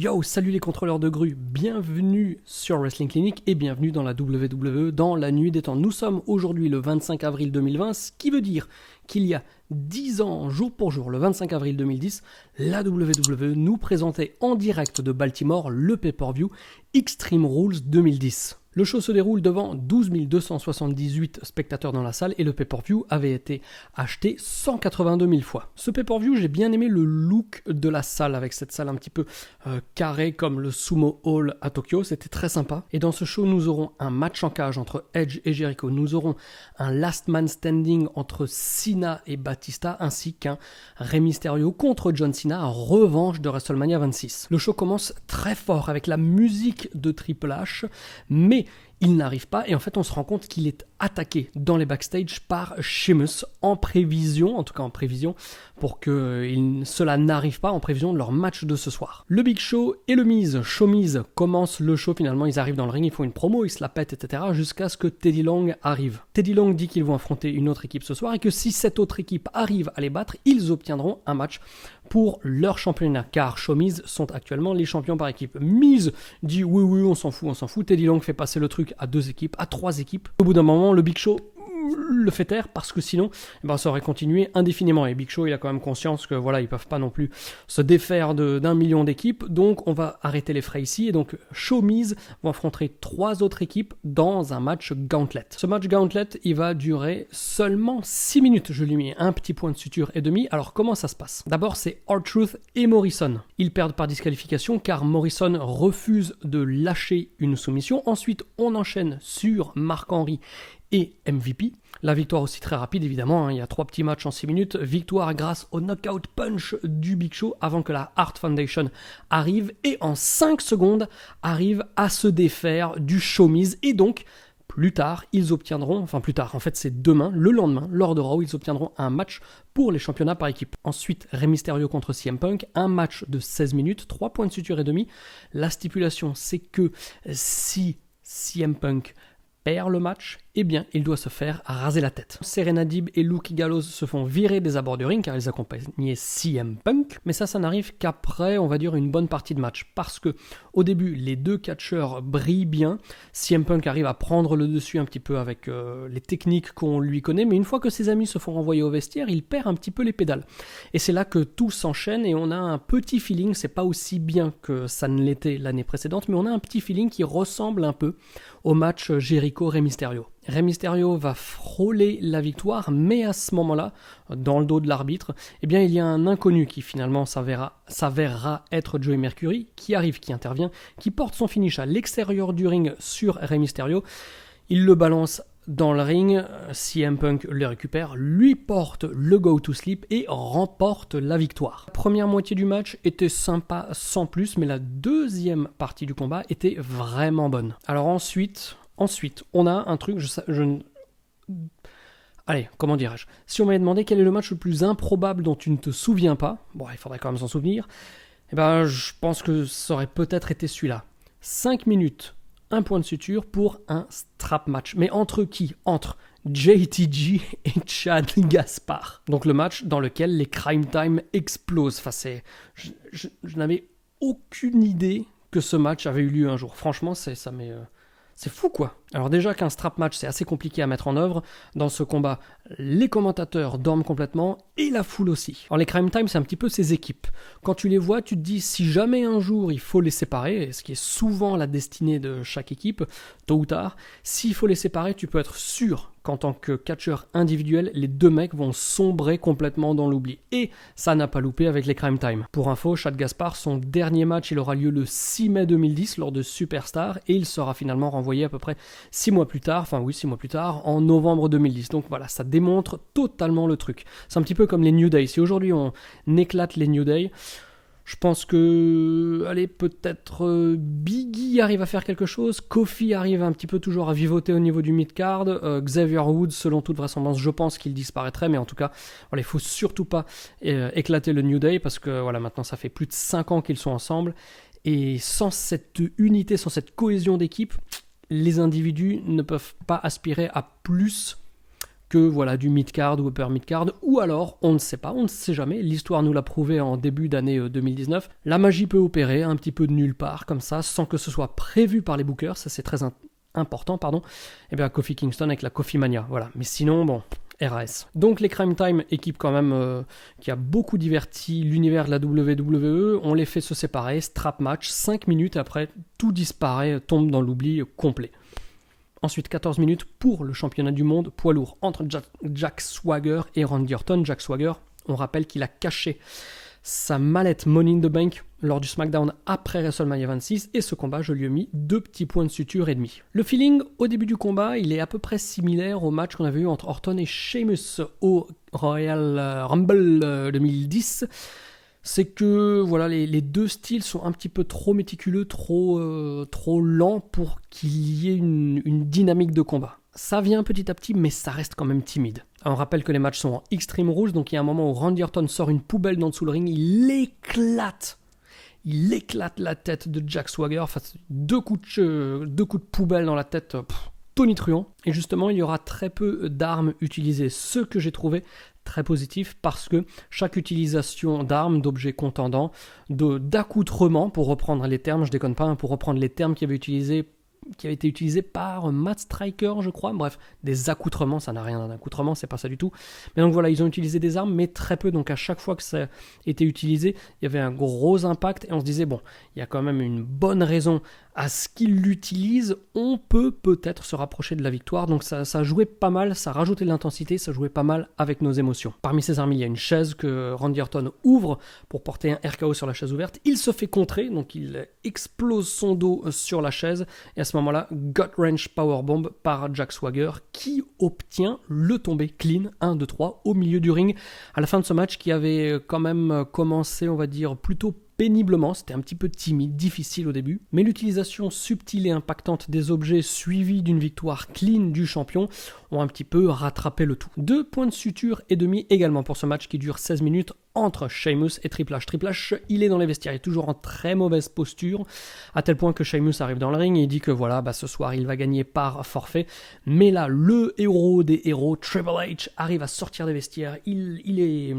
Yo, salut les contrôleurs de grue, bienvenue sur Wrestling Clinic et bienvenue dans la WWE dans la nuit des temps. Nous sommes aujourd'hui le 25 avril 2020, ce qui veut dire qu'il y a 10 ans, jour pour jour, le 25 avril 2010, la WWE nous présentait en direct de Baltimore le pay-per-view Extreme Rules 2010. Le show se déroule devant 12 278 spectateurs dans la salle et le pay-per-view avait été acheté 182 000 fois. Ce pay-per-view, j'ai bien aimé le look de la salle avec cette salle un petit peu carrée comme le Sumo Hall à Tokyo, c'était très sympa. Et dans ce show, nous aurons un match en cage entre Edge et Jericho, nous aurons un last man standing entre Cena et Batista ainsi qu'un Rey Mysterio contre John Cena, revanche de WrestleMania 26. Le show commence très fort avec la musique de Triple H, mais il n'arrive pas et en fait on se rend compte qu'il est attaqué dans les backstage par Sheamus en prévision pour que cela n'arrive pas, en prévision de leur match de ce soir. Le Big Show et le Miz, Show-Miz, commencent le show, finalement ils arrivent dans le ring, ils font une promo, ils se la pètent, etc. jusqu'à ce que Teddy Long arrive. Teddy Long dit qu'ils vont affronter une autre équipe ce soir et que si cette autre équipe arrive à les battre, ils obtiendront un match pour leur championnat, car Show-Miz sont actuellement les champions par équipe. Miz dit oui, on s'en fout. Teddy Long fait passer le truc à 2 équipes, à 3 équipes. Au bout d'un moment, le Big Show le fait taire parce que sinon ça aurait continué indéfiniment et Big Show il a quand même conscience que voilà, ils peuvent pas non plus se défaire d'un million d'équipes, donc on va arrêter les frais ici et donc Show-Miz vont affronter 3 autres équipes dans un match gauntlet. Ce match gauntlet il va durer seulement 6 minutes, je lui ai mis un petit point de suture et demi. Alors comment ça se passe? D'abord c'est R-Truth et Morrison, ils perdent par disqualification car Morrison refuse de lâcher une soumission. Ensuite on enchaîne sur Mark Henry et MVP. La victoire aussi très rapide évidemment, il y a 3 petits matchs en 6 minutes, victoire grâce au knockout punch du Big Show avant que la Hart Foundation arrive et en 5 secondes arrive à se défaire du Show-Miz et donc plus tard en fait c'est demain, le lendemain, lors de Raw, ils obtiendront un match pour les championnats par équipe. Ensuite, Rey Mysterio contre CM Punk, un match de 16 minutes, 3 points de suture et demi. La stipulation c'est que si CM Punk perd le match, eh bien, il doit se faire raser la tête. Serena Deeb et Luke Gallows se font virer des abords du ring car ils accompagnaient CM Punk, mais ça n'arrive qu'après, on va dire, une bonne partie de match, parce que au début, les 2 catcheurs brillent bien, CM Punk arrive à prendre le dessus un petit peu avec les techniques qu'on lui connaît, mais une fois que ses amis se font renvoyer au vestiaire, il perd un petit peu les pédales. Et c'est là que tout s'enchaîne et on a un petit feeling, c'est pas aussi bien que ça ne l'était l'année précédente, mais on a un petit feeling qui ressemble un peu au match Jericho-Rey Mysterio. Rey Mysterio va frôler la victoire, mais à ce moment-là, dans le dos de l'arbitre, eh bien, il y a un inconnu qui finalement s'avérera être Joey Mercury, qui arrive, qui intervient, qui porte son finish à l'extérieur du ring sur Rey Mysterio. Il le balance dans le ring, CM Punk le récupère, lui porte le go to sleep et remporte la victoire. La première moitié du match était sympa sans plus, mais la deuxième partie du combat était vraiment bonne. Alors ensuite, on a un truc, allez, comment dirais-je? Si on m'avait demandé quel est le match le plus improbable dont tu ne te souviens pas, bon, il faudrait quand même s'en souvenir, je pense que ça aurait peut-être été celui-là. 5 minutes, 1 point de suture pour un strap match. Mais entre qui? Entre JTG et Chad Gaspard. Donc le match dans lequel les Crime Time explosent. Enfin, je n'avais aucune idée que ce match avait eu lieu un jour. Franchement, c'est fou quoi. Alors déjà qu'un strap match c'est assez compliqué à mettre en œuvre, dans ce combat les commentateurs dorment complètement et la foule aussi. Alors les Crime Time c'est un petit peu ces équipes. Quand tu les vois tu te dis si jamais un jour il faut les séparer, ce qui est souvent la destinée de chaque équipe, tôt ou tard, s'il faut les séparer tu peux être sûr qu'en tant que catcheur individuel les 2 mecs vont sombrer complètement dans l'oubli. Et ça n'a pas loupé avec les Crime Time. Pour info, Chad Gaspard, son dernier match il aura lieu le 6 mai 2010 lors de Superstar et il sera finalement renvoyé à peu près 6 mois plus tard, en novembre 2010. Donc voilà, ça démontre totalement le truc. C'est un petit peu comme les New Day. Si aujourd'hui on éclate les New Day, je pense que, peut-être Biggie arrive à faire quelque chose, Kofi arrive un petit peu toujours à vivoter au niveau du mid-card, Xavier Woods, selon toute vraisemblance, je pense qu'il disparaîtrait, mais en tout cas, il faut surtout pas éclater le New Day, parce que maintenant ça fait plus de 5 ans qu'ils sont ensemble, et sans cette unité, sans cette cohésion d'équipe, les individus ne peuvent pas aspirer à plus que voilà du mid-card ou upper mid-card, ou alors, on ne sait pas, on ne sait jamais, l'histoire nous l'a prouvé en début d'année 2019, la magie peut opérer un petit peu de nulle part, comme ça, sans que ce soit prévu par les bookers, ça c'est très important, pardon, et bien Kofi Kingston avec la Kofi Mania, voilà, mais sinon, bon... RAS. Donc les Crime Time, équipe quand même qui a beaucoup diverti l'univers de la WWE, on les fait se séparer, strap match, 5 minutes après, tout disparaît, tombe dans l'oubli complet. Ensuite 14 minutes pour le championnat du monde poids lourd entre Jack Swagger et Randy Orton. Jack Swagger, on rappelle qu'il a caché sa mallette Money in the Bank lors du SmackDown après WrestleMania 26 et ce combat, je lui ai mis 2 petits points de suture et demi. Le feeling au début du combat, il est à peu près similaire au match qu'on avait eu entre Orton et Sheamus au Royal Rumble 2010. C'est que voilà, les deux styles sont un petit peu trop méticuleux, trop lents pour qu'il y ait une dynamique de combat. Ça vient petit à petit, mais ça reste quand même timide. On rappelle que les matchs sont en Extreme Rules, donc il y a un moment où Randy Orton sort une poubelle d'en dessous le ring, il éclate la tête de Jack Swagger, enfin, deux coups de poubelle dans la tête, tonitruant. Et justement, il y aura très peu d'armes utilisées, ce que j'ai trouvé très positif parce que chaque utilisation d'armes, d'objets contendants, d'accoutrements, pour reprendre les termes, je déconne pas, pour reprendre les termes qui avaient été utilisés par Matt Striker, je crois. Bref, des accoutrements, ça n'a rien d'un accoutrement, c'est pas ça du tout. Mais donc voilà, ils ont utilisé des armes, mais très peu. Donc à chaque fois que ça était utilisé, il y avait un gros impact et on se disait, bon, il y a quand même une bonne raison à ce qu'ils l'utilisent, on peut peut-être se rapprocher de la victoire. Donc ça jouait pas mal, ça rajoutait de l'intensité, ça jouait pas mal avec nos émotions. Parmi ces armes, il y a une chaise que Randy Orton ouvre pour porter un RKO sur la chaise ouverte. Il se fait contrer, donc il explose son dos sur la chaise. Et à ce moment-là, gut wrench powerbomb par Jack Swagger qui obtient le tombé clean 1, 2, 3 au milieu du ring. À la fin de ce match qui avait quand même commencé, on va dire, plutôt péniblement, c'était un petit peu timide, difficile au début, mais l'utilisation subtile et impactante des objets suivie d'une victoire clean du champion ont un petit peu rattrapé le tout. 2 points de suture et demi également pour ce match qui dure 16 minutes entre Sheamus et Triple H. Triple H, il est dans les vestiaires, il est toujours en très mauvaise posture, à tel point que Sheamus arrive dans le ring et il dit que voilà, ce soir il va gagner par forfait, mais là, le héros des héros, Triple H, arrive à sortir des vestiaires, il est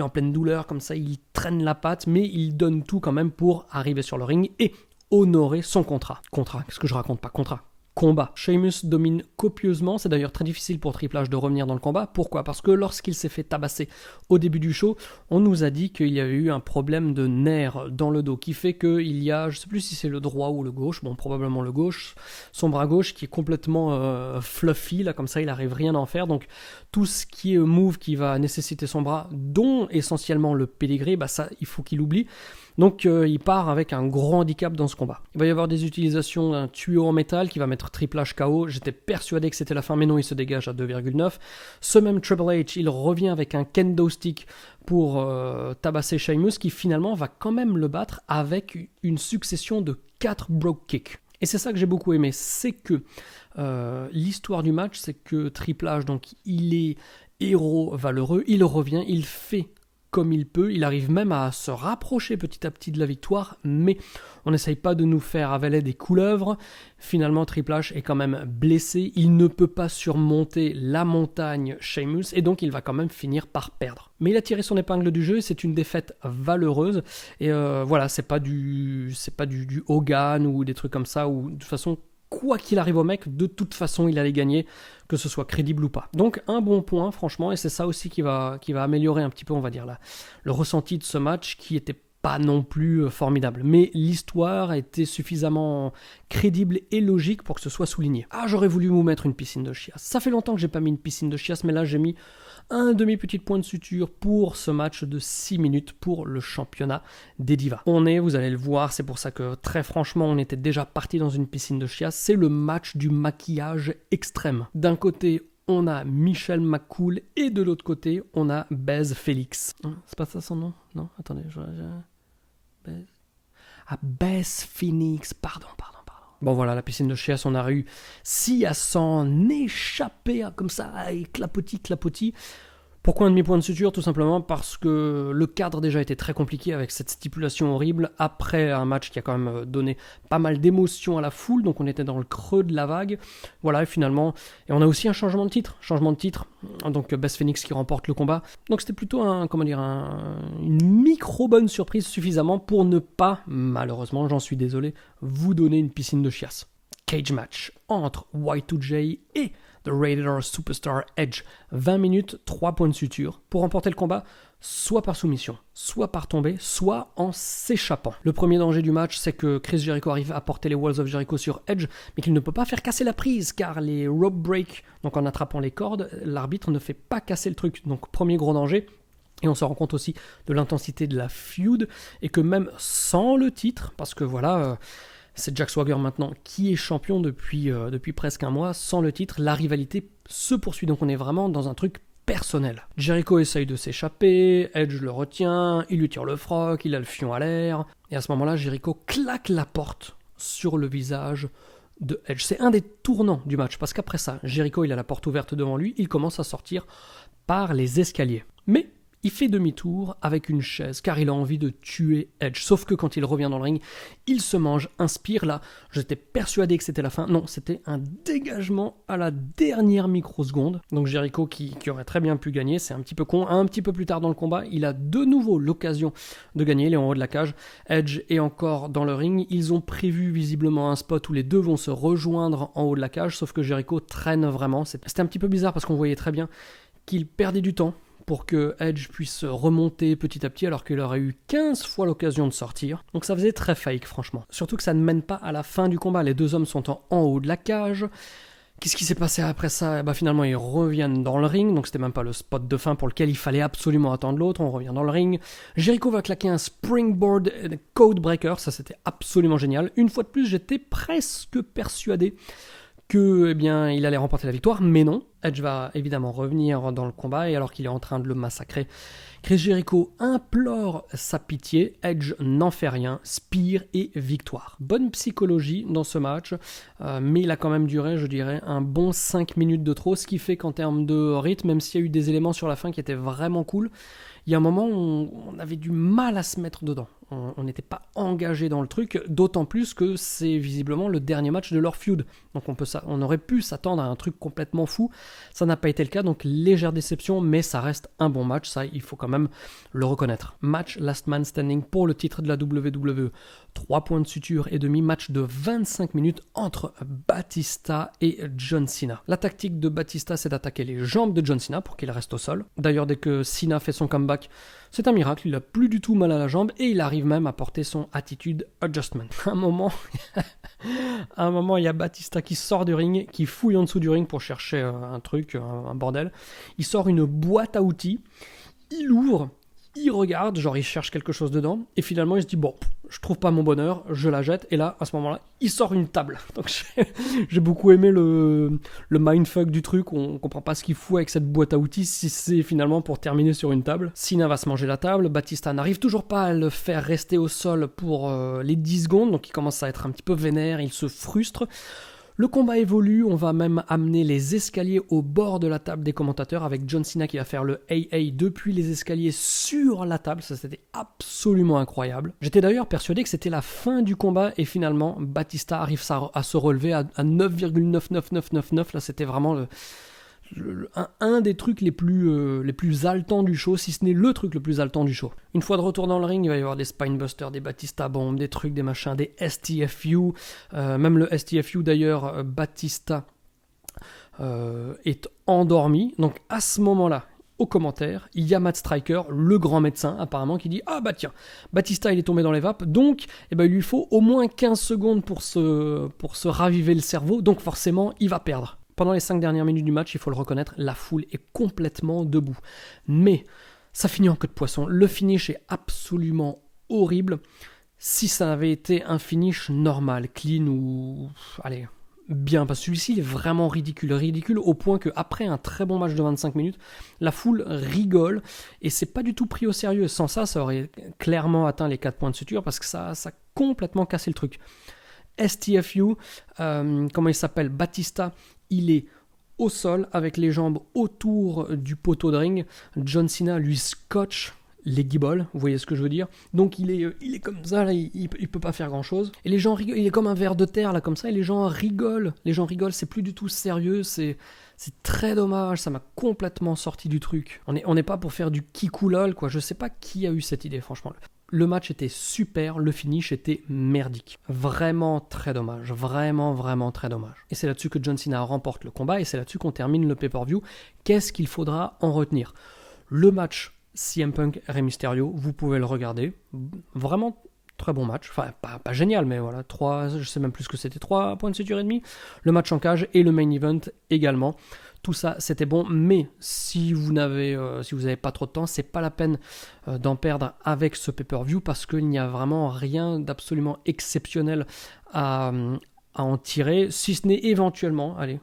en pleine douleur, comme ça, il traîne la patte, mais il donne tout quand même pour arriver sur le ring et honorer son contrat. Qu'est-ce que je raconte pas? Combat. Sheamus domine copieusement, c'est d'ailleurs très difficile pour Triple H de revenir dans le combat. Pourquoi? Parce que lorsqu'il s'est fait tabasser au début du show, on nous a dit qu'il y avait eu un problème de nerf dans le dos, qui fait qu'il y a, je sais plus si c'est le droit ou le gauche, bon probablement le gauche, son bras gauche qui est complètement fluffy, là comme ça il n'arrive rien à en faire, donc tout ce qui est move qui va nécessiter son bras, dont essentiellement le pedigree, ça il faut qu'il oublie. Donc il part avec un gros handicap dans ce combat. Il va y avoir des utilisations d'un tuyau en métal qui va mettre Triple H KO. J'étais persuadé que c'était la fin, mais non, il se dégage à 2,9. Ce même Triple H, il revient avec un kendo stick pour tabasser Sheamus, qui finalement va quand même le battre avec une succession de 4 brogue kicks. Et c'est ça que j'ai beaucoup aimé, c'est que l'histoire du match, c'est que Triple H, donc il est héros valeureux, il revient, il fait comme il peut, il arrive même à se rapprocher petit à petit de la victoire, mais on n'essaye pas de nous faire avaler des couleuvres. Finalement, Triple H est quand même blessé, il ne peut pas surmonter la montagne Sheamus, et donc il va quand même finir par perdre. Mais il a tiré son épingle du jeu, c'est une défaite valeureuse, et voilà, c'est pas du Hogan ou des trucs comme ça, ou de toute façon, quoi qu'il arrive au mec, de toute façon il allait gagner, que ce soit crédible ou pas. Donc un bon point franchement, et c'est ça aussi qui va améliorer un petit peu, on va dire, le ressenti de ce match qui était pas non plus formidable. Mais l'histoire était suffisamment crédible et logique pour que ce soit souligné. Ah, j'aurais voulu vous mettre une piscine de chiasse. Ça fait longtemps que j'ai pas mis une piscine de chiasse, mais là j'ai mis un demi-petit point de suture pour ce match de 6 minutes pour le championnat des divas. Vous allez le voir, c'est pour ça que très franchement on était déjà parti dans une piscine de chiasse. C'est le match du maquillage extrême. D'un côté, on a Michelle McCool et de l'autre côté, on a Beth Phoenix. C'est pas ça son nom? Non, attendez, Beth Phoenix, pardon. Bon voilà, la piscine de chiasse, on a réussi à s'en échapper comme ça, et clapotis. Pourquoi un demi-point de suture? Tout simplement parce que le cadre déjà était très compliqué avec cette stipulation horrible après un match qui a quand même donné pas mal d'émotions à la foule, donc on était dans le creux de la vague. Voilà, et finalement, et on a aussi un changement de titre, donc Beth Phoenix qui remporte le combat. Donc c'était plutôt une micro-bonne surprise suffisamment pour ne pas, malheureusement, j'en suis désolé, vous donner une piscine de chiasse. Cage match entre Y2J et The Rated R Superstar Edge. 20 minutes, 3 points de suture. Pour remporter le combat, soit par soumission, soit par tombée, soit en s'échappant. Le premier danger du match, c'est que Chris Jericho arrive à porter les Walls of Jericho sur Edge, mais qu'il ne peut pas faire casser la prise, car les rope breaks, donc en attrapant les cordes, l'arbitre ne fait pas casser le truc. Donc premier gros danger. Et on se rend compte aussi de l'intensité de la feud, et que même sans le titre, parce que voilà... c'est Jack Swagger maintenant qui est champion depuis presque un mois. Sans le titre, la rivalité se poursuit. Donc on est vraiment dans un truc personnel. Jericho essaye de s'échapper, Edge le retient, il lui tire le froc, il a le fion à l'air. Et à ce moment-là, Jericho claque la porte sur le visage de Edge. C'est un des tournants du match, parce qu'après ça, Jericho il a la porte ouverte devant lui, il commence à sortir par les escaliers. Mais... il fait demi-tour avec une chaise car il a envie de tuer Edge. Sauf que quand il revient dans le ring, il se mange, inspire. Là, j'étais persuadé que c'était la fin. Non, c'était un dégagement à la dernière microseconde. Donc Jericho qui aurait très bien pu gagner, c'est un petit peu con. Un petit peu plus tard dans le combat, il a de nouveau l'occasion de gagner. Il est en haut de la cage. Edge est encore dans le ring. Ils ont prévu visiblement un spot où les deux vont se rejoindre en haut de la cage. Sauf que Jericho traîne vraiment. C'était un petit peu bizarre parce qu'on voyait très bien qu'il perdait du temps pour que Edge puisse remonter petit à petit alors qu'il aurait eu 15 fois l'occasion de sortir. Donc ça faisait très fake franchement. Surtout que ça ne mène pas à la fin du combat. Les deux hommes sont en haut de la cage. Qu'est-ce qui s'est passé après ça? Finalement ils reviennent dans le ring, donc c'était même pas le spot de fin pour lequel il fallait absolument attendre l'autre. On revient dans le ring. Jericho va claquer un springboard codebreaker, ça c'était absolument génial. Une fois de plus, j'étais presque persuadé que, il allait remporter la victoire, mais non. Edge va évidemment revenir dans le combat, et alors qu'il est en train de le massacrer, Chris Jericho implore sa pitié, Edge n'en fait rien, spear et victoire. Bonne psychologie dans ce match, mais il a quand même duré, je dirais, un bon 5 minutes de trop, ce qui fait qu'en termes de rythme, même s'il y a eu des éléments sur la fin qui étaient vraiment cool, il y a un moment où on avait du mal à se mettre dedans. On n'était pas engagé dans le truc, d'autant plus que c'est visiblement le dernier match de leur feud. Donc on aurait pu s'attendre à un truc complètement fou. Ça n'a pas été le cas, donc légère déception, mais ça reste un bon match, ça il faut quand même le reconnaître. Match Last Man Standing pour le titre de la WWE. 3 points de suture et demi, match de 25 minutes entre Batista et John Cena. La tactique de Batista, c'est d'attaquer les jambes de John Cena pour qu'il reste au sol. D'ailleurs, dès que Cena fait son comeback, c'est un miracle, il a plus du tout mal à la jambe et il arrive même à porter son attitude adjustment. À un moment, il y a Batista qui sort du ring, qui fouille en dessous du ring pour chercher un truc, un bordel. Il sort une boîte à outils, il ouvre, il regarde, genre il cherche quelque chose dedans, et finalement il se dit bon, je trouve pas mon bonheur, je la jette, et là, à ce moment-là, il sort une table. Donc j'ai beaucoup aimé le mindfuck du truc, on comprend pas ce qu'il fout avec cette boîte à outils, si c'est finalement pour terminer sur une table. Cena va se manger la table, Batista n'arrive toujours pas à le faire rester au sol pour les 10 secondes, donc il commence à être un petit peu vénère, il se frustre. Le combat évolue, on va même amener les escaliers au bord de la table des commentateurs avec John Cena qui va faire le AA depuis les escaliers sur la table, ça c'était absolument incroyable. J'étais d'ailleurs persuadé que c'était la fin du combat et finalement Batista arrive à se relever à 9,99999, là c'était vraiment un des trucs les plus haletants du show, si ce n'est le truc le plus haletant du show. Une fois de retour dans le ring, il va y avoir des Spinebusters, des Batista Bombs, des trucs, des machins, des STFU. Même le STFU d'ailleurs, Batista est endormi. Donc à ce moment-là, aux commentaires, il y a Matt Striker, le grand médecin apparemment, qui dit « Ah bah tiens, Batista il est tombé dans les vapes, donc il lui faut au moins 15 secondes pour se raviver le cerveau, donc forcément il va perdre. » Pendant les 5 dernières minutes du match, il faut le reconnaître, la foule est complètement debout. Mais ça finit en queue de poisson. Le finish est absolument horrible. Si ça avait été un finish normal, clean ou... allez, bien, parce que celui-ci est vraiment ridicule au point qu'après un très bon match de 25 minutes, la foule rigole et c'est pas du tout pris au sérieux. Sans ça, ça aurait clairement atteint les 4 points de suture parce que ça a complètement cassé le truc. STFU, comment il s'appelle, Batista, il est au sol avec les jambes autour du poteau de ring. John Cena lui scotche les guibolles, vous voyez ce que je veux dire. Donc il est comme ça, là, il peut pas faire grand chose. Et les gens rigolent, il est comme un ver de terre là comme ça, et les gens rigolent, c'est plus du tout sérieux, c'est très dommage, ça m'a complètement sorti du truc. On n'est pas pour faire du kikoulol quoi, je sais pas qui a eu cette idée franchement. Le match était super, le finish était merdique. Vraiment très dommage, vraiment très dommage. Et c'est là-dessus que John Cena remporte le combat, et c'est là-dessus qu'on termine le pay-per-view. Qu'est-ce qu'il faudra en retenir ? Le match CM Punk Rey Mysterio, vous pouvez le regarder. Vraiment très bon match. Enfin, pas génial, mais voilà. Je sais même plus ce que c'était. 3 points de suture et demi. Le match en cage et le main event également. Tout ça, c'était bon. Mais si vous n'avez pas trop de temps, c'est pas la peine d'en perdre avec ce pay-per-view parce qu'il n'y a vraiment rien d'absolument exceptionnel à en tirer. Si ce n'est éventuellement, allez,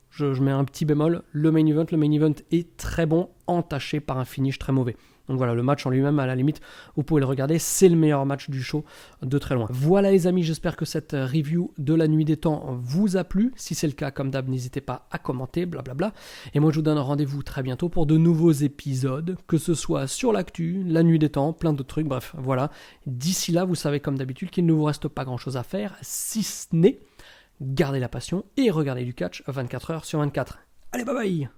je mets un petit bémol, le main event est très bon, entaché par un finish très mauvais. Donc voilà, le match en lui-même, à la limite, vous pouvez le regarder, c'est le meilleur match du show de très loin. Voilà les amis, j'espère que cette review de la Nuit des Temps vous a plu. Si c'est le cas, comme d'hab, n'hésitez pas à commenter, blablabla. Et moi, je vous donne rendez-vous très bientôt pour de nouveaux épisodes, que ce soit sur l'actu, la Nuit des Temps, plein d'autres trucs, bref, voilà. D'ici là, vous savez comme d'habitude qu'il ne vous reste pas grand-chose à faire, si ce n'est garder la passion et regarder du catch 24 heures sur 24. Allez, bye bye!